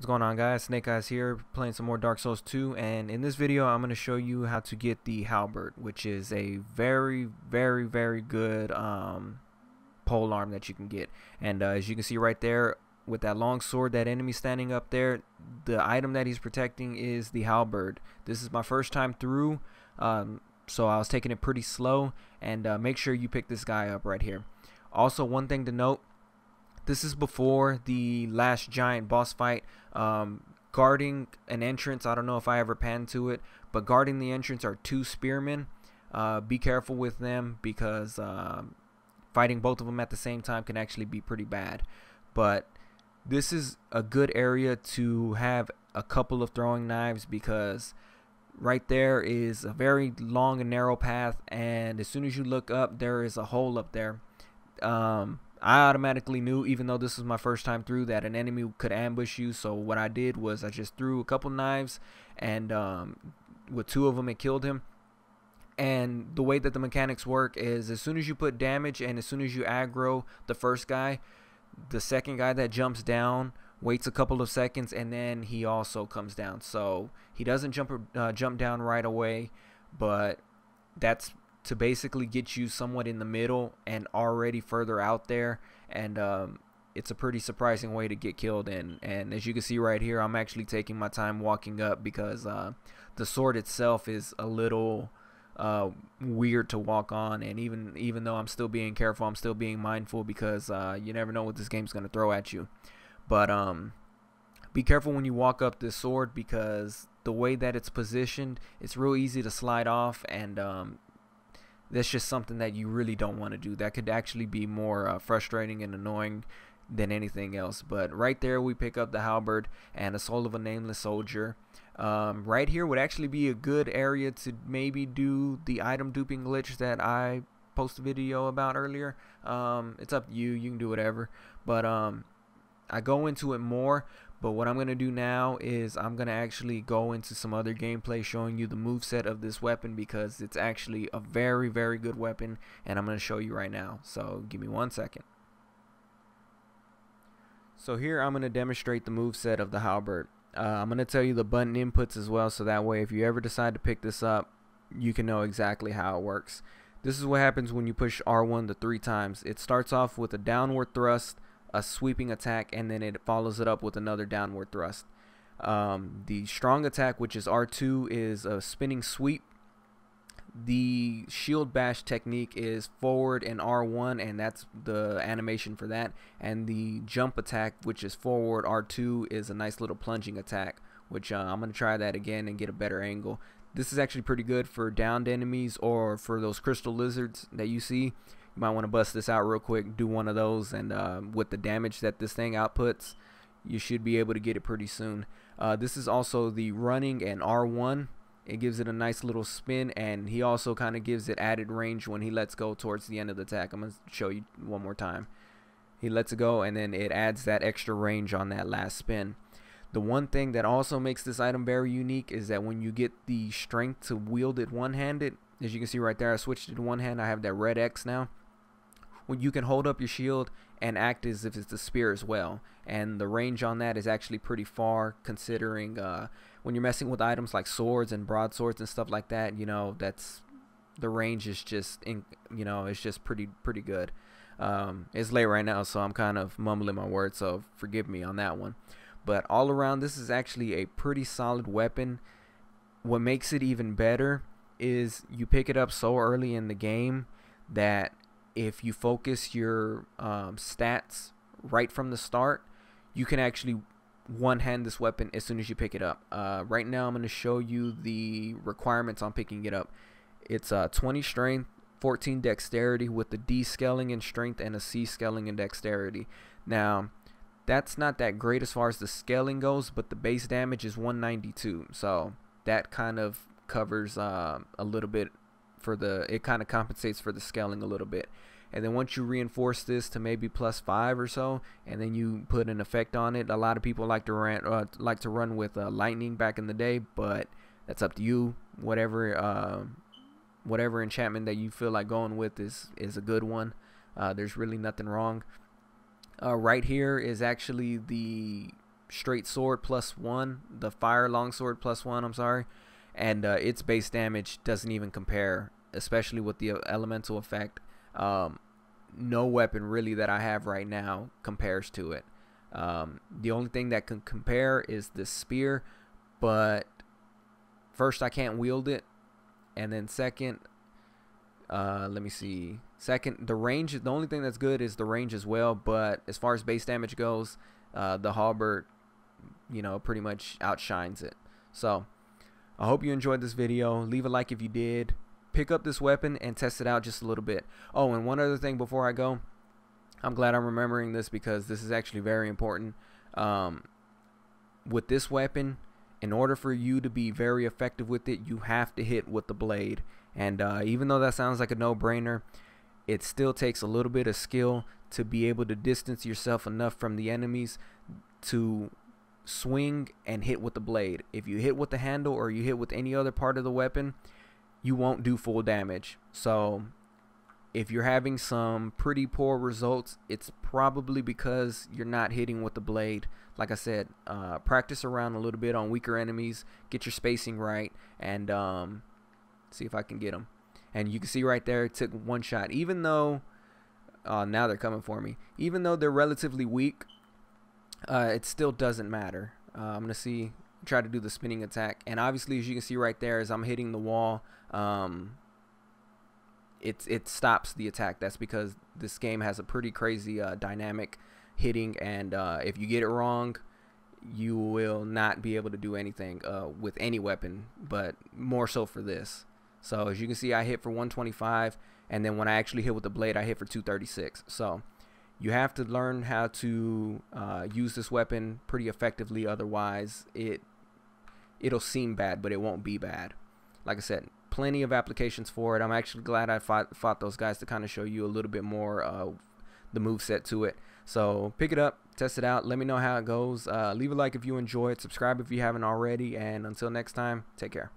What's going on, guys? Snake Eyes here, playing some more Dark Souls 2, and in this video I'm going to show you how to get the Halberd, which is a very good pole arm that you can get. And as you can see right there, with that long sword, that enemy standing up there, the item that he's protecting is the Halberd. This is my first time through, so I was taking it pretty slow, and make sure you pick this guy up right here. Also, one thing to note, this is before the last giant boss fight. Guarding an entrance, I don't know if I ever panned to it, but guarding the entrance are two spearmen. Be careful with them because fighting both of them at the same time can actually be pretty bad. But this is a good area to have a couple of throwing knives, because right there is a very long and narrow path, and as soon as you look up, there is a hole up there. I automatically knew, even though this was my first time through, that an enemy could ambush you. So what I did was I just threw a couple knives, and with two of them it killed him. And the way that the mechanics work is, as soon as you put damage and as soon as you aggro the first guy, the second guy that jumps down waits a couple of seconds, and then he also comes down. So he doesn't jump down right away, but that's to basically get you somewhat in the middle and already further out there. And it's a pretty surprising way to get killed. And as you can see right here, I'm actually taking my time walking up, because the sword itself is a little weird to walk on. And even though I'm still being careful, I'm still being mindful, because you never know what this game's going to throw at you. But be careful when you walk up this sword, because the way that it's positioned, it's real easy to slide off, and that's just something that you really don't want to do. That could actually be more frustrating and annoying than anything else. But right there we pick up the Halberd and a Soul of a Nameless Soldier. Right here would actually be a good area to maybe do the item duping glitch that I posted a video about earlier. It's up to you. You can do whatever. But I go into it more. But what I'm going to do now is I'm going to actually go into some other gameplay showing you the moveset of this weapon, because it's actually a very good weapon, and I'm going to show you right now. So give me 1 second. So here I'm going to demonstrate the moveset of the Halberd. I'm going to tell you the button inputs as well, so that way if you ever decide to pick this up, you can know exactly how it works. This is what happens when you push R1 to 3 times. It starts off with a downward thrust, a sweeping attack, and then it follows it up with another downward thrust. The strong attack, which is R2, is a spinning sweep. The shield bash technique is forward and R1, and that's the animation for that. And the jump attack, which is forward R2, is a nice little plunging attack, which I'm going to try that again and get a better angle. This is actually pretty good for downed enemies, or for those crystal lizards that you see. You might want to bust this out real quick, do one of those, and with the damage that this thing outputs, you should be able to get it pretty soon. This is also the running and R1. It gives it a nice little spin, and he also kind of gives it added range when he lets go towards the end of the attack. I'm going to show you one more time. He lets it go, and then it adds that extra range on that last spin. The one thing that also makes this item very unique is that when you get the strength to wield it one-handed, as you can see right there, I switched it to one hand. I have that red X now. When you can hold up your shield and act as if it's a spear as well, and the range on that is actually pretty far, considering when you're messing with items like swords and broadswords and stuff like that, you know, that's the range is just it's just pretty good. It's late right now, so I'm kind of mumbling my words, so forgive me on that one. But all around, this is actually a pretty solid weapon. What makes it even better is you pick it up so early in the game that if you focus your stats right from the start, you can actually one-hand this weapon as soon as you pick it up. Right now I'm going to show you the requirements on picking it up. It's 20 strength, 14 dexterity, with the D scaling in strength and a C scaling in dexterity. Now that's not that great as far as the scaling goes, but the base damage is 192, so that kind of covers a little bit for it kind of compensates for the scaling a little bit. And then once you reinforce this to maybe +5 or so, and then you put an effect on it, a lot of people like to run with lightning back in the day, but that's up to you. Whatever enchantment that you feel like going with is a good one. There's really nothing wrong. Right here is actually the straight sword +1, the fire longsword +1, I'm sorry, and its base damage doesn't even compare, especially with the elemental effect. No weapon really that I have right now compares to it. The only thing that can compare is the spear, but first, I can't wield it, and then second, let me see. Second, the range. The only thing that's good is the range as well. But as far as base damage goes, the Halberd, pretty much outshines it. So, I hope you enjoyed this video. Leave a like if you did. Pick up this weapon and test it out just a little bit. Oh, and one other thing before I go. I'm glad I'm remembering this because this is actually very important. With this weapon, in order for you to be very effective with it, you have to hit with the blade. And even though that sounds like a no-brainer, it still takes a little bit of skill to be able to distance yourself enough from the enemies to swing and hit with the blade. If you hit with the handle or you hit with any other part of the weapon, you won't do full damage. So if you're having some pretty poor results, it's probably because you're not hitting with the blade. Like I said, practice around a little bit on weaker enemies, get your spacing right, and see if I can get them. And you can see right there, it took one shot. Even though, now they're coming for me. Even though they're relatively weak, it still doesn't matter. I'm going to try to do the spinning attack. And obviously, as you can see right there, as I'm hitting the wall, it stops the attack. That's because this game has a pretty crazy dynamic hitting, and if you get it wrong, you will not be able to do anything with any weapon, but more so for this. So as you can see, I hit for 125, and then when I actually hit with the blade, I hit for 236. So you have to learn how to use this weapon pretty effectively, otherwise it'll seem bad, but it won't be bad. Like I said, plenty of applications for it. I'm actually glad I fought those guys to kind of show you a little bit more the moveset to it. So pick it up, test it out, let me know how it goes. Leave a like if you enjoy it, subscribe if you haven't already, and until next time, take care.